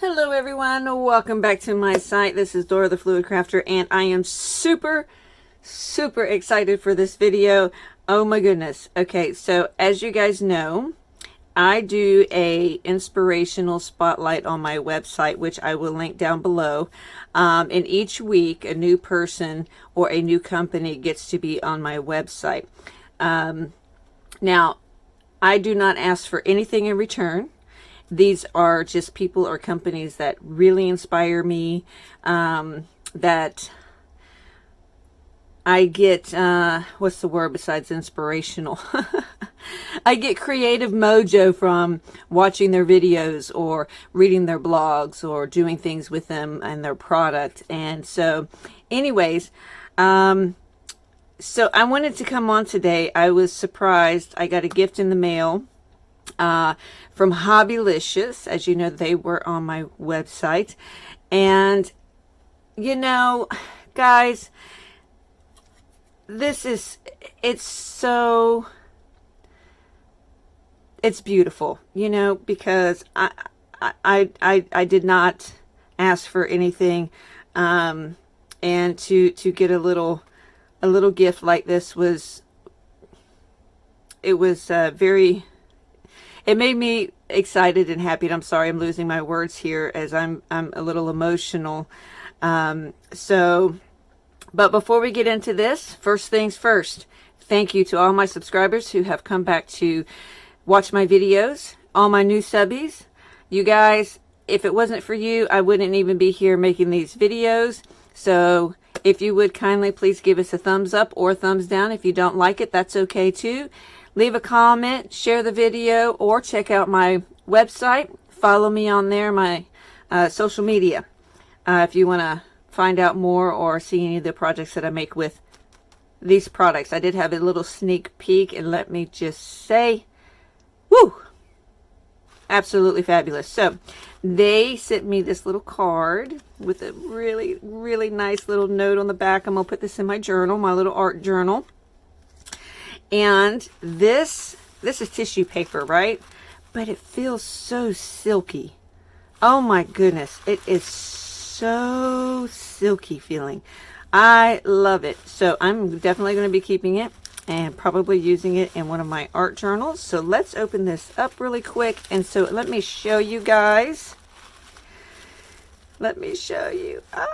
Hello everyone, welcome back to my site. This is Dora the Fluid Crafter and I am super excited for this video. Oh my goodness. Okay, so as you guys know, I do a inspirational spotlight on my website, which I will link down below. And each week a new person or a new company gets to be on my website. Now, I do not ask for anything in return. These are just people or companies that really inspire me, that I get, what's the word besides inspirational? I get creative mojo from watching their videos or reading their blogs or doing things with them and their product. And so anyways, so I wanted to come on today. I was surprised. I got a gift in the mail from Hobbilicious. As you know, they were on my website. And, you know, guys, it's beautiful, you know, because I did not ask for anything. And to get a little gift like this it made me excited and happy. And I'm sorry, I'm losing my words here as I'm a little emotional. But before we get into this, first things first, thank you to all my subscribers who have come back to watch my videos, all my new subbies. You guys, if it wasn't for you, I wouldn't even be here making these videos. So if you would kindly please give us a thumbs up or a thumbs down. If you don't like it, that's okay too. Leave a comment, share the video, or check out my website. Follow me on there, my social media, if you want to find out more or see any of the projects that I make with these products. I did have a little sneak peek, and let me just say, woo! Absolutely fabulous. So they sent me this little card with a really nice little note on the back. I'm going to put this in my journal, my little art journal. And this is tissue paper, right? But it feels so silky. Oh my goodness. It is so silky feeling. I love it. So I'm definitely going to be keeping it and probably using it in one of my art journals. So let's open this up really quick. And so let me show you guys. Let me show you. Oh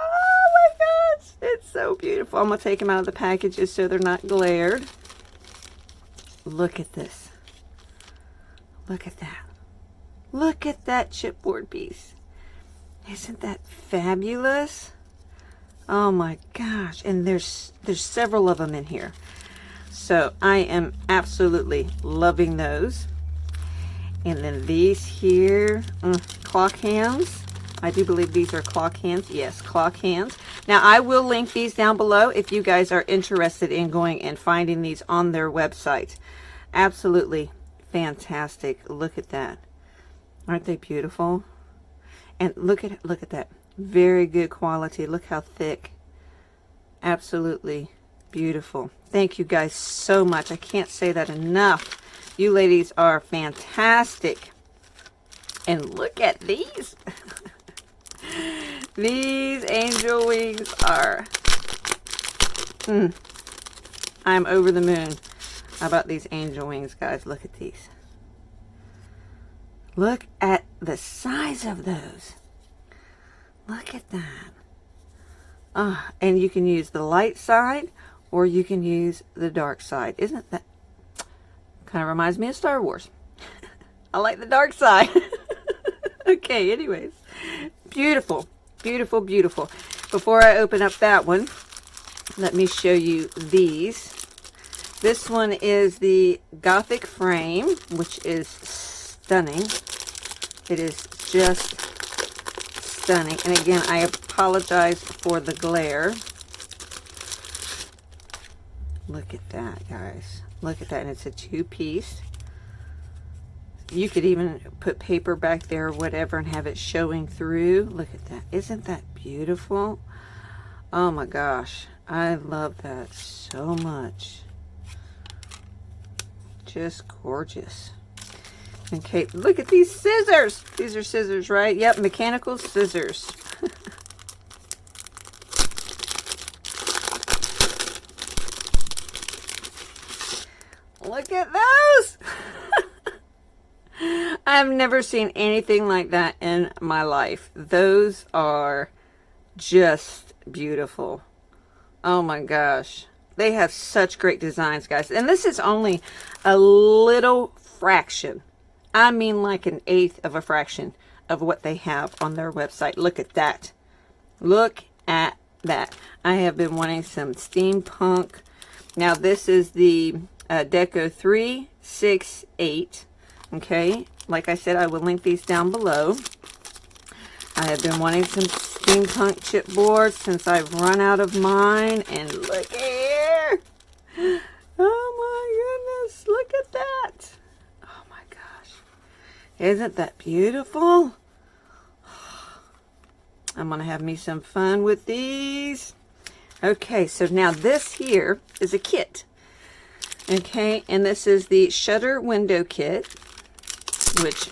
my gosh. It's so beautiful. I'm going to take them out of the packages so they're not glared. Look at this. Look at that. Look at that chipboard piece. Isn't that fabulous? Oh my gosh. And there's several of them in here. So I am absolutely loving those. And then these here, clock hands. I do believe these are clock hands. Yes, clock hands. Now I will link these down below if you guys are interested in going and finding these on their website. Absolutely fantastic. Look at that. Aren't they beautiful? And look at that. Very good quality. Look how thick. Absolutely beautiful. Thank you guys so much. I can't say that enough. You ladies are fantastic. And look at these. These angel wings are... I'm over the moon about these angel wings, guys. Look at these. Look at the size of those. Look at that. And you can use the light side or you can use the dark side. Isn't that kind of reminds me of Star Wars? I like the dark side. Okay, anyways. Beautiful, beautiful, beautiful. Before I open up that one, let me show you these. This one is the Gothic Frame, which is stunning. It is just stunning. And again, I apologize for the glare. Look at that, guys. Look at that. And it's a two-piece. You could even put paper back there or whatever and have it showing through. Look at that. Isn't that beautiful? Oh my gosh. I love that so much. Just gorgeous. Okay, look at these scissors. These are scissors, right? Yep, mechanical scissors. Look at those. I've never seen anything like that in my life. Those are just beautiful. Oh my gosh. They have such great designs, guys. And this is only a little fraction. I mean like an eighth of a fraction of what they have on their website. Look at that. Look at that. I have been wanting some steampunk. Now this is the Deco 368. Okay. Like I said, I will link these down below. I have been wanting some steampunk chipboard since I've run out of mine. And look here. Oh my goodness. Look at that. Oh my gosh. Isn't that beautiful? I'm going to have me some fun with these. Okay, so now this here is a kit. Okay, and this is the shutter window kit, which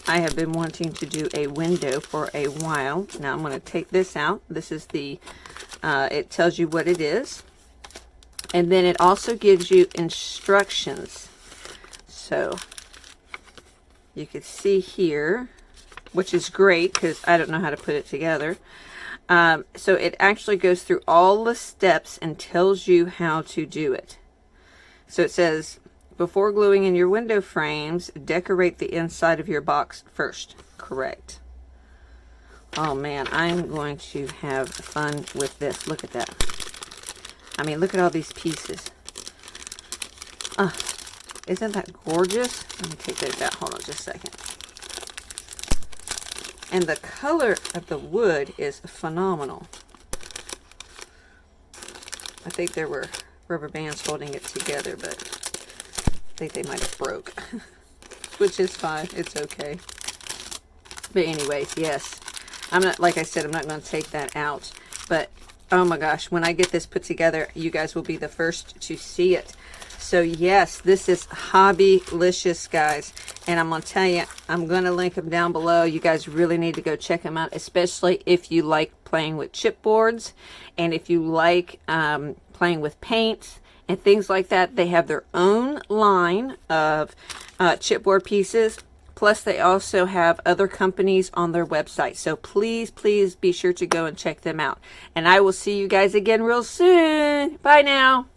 I have been wanting to do a window for a while. Now I'm going to take this out. This is the, it tells you what it is. And then it also gives you instructions. So you can see here, which is great because I don't know how to put it together. So it actually goes through all the steps and tells you how to do it. So it says, before gluing in your window frames, decorate the inside of your box first. Correct. Oh man, I'm going to have fun with this. Look at that. I mean, look at all these pieces. Isn't that gorgeous? Let me take those out. Hold on just a second. And the color of the wood is phenomenal. I think there were rubber bands holding it together, but I think they might have broke. Which is fine. It's okay. But anyways, yes. I'm not, like I said, I'm not going to take that out. But, oh my gosh, when I get this put together, you guys will be the first to see it. So yes, this is Hobbilicious, guys. And I'm going to tell you, I'm going to link them down below. You guys really need to go check them out, especially if you like playing with chipboards. And if you like playing with paints and things like that. They have their own line of chipboard pieces. Plus, they also have other companies on their website. So please, please be sure to go and check them out. And I will see you guys again real soon. Bye now.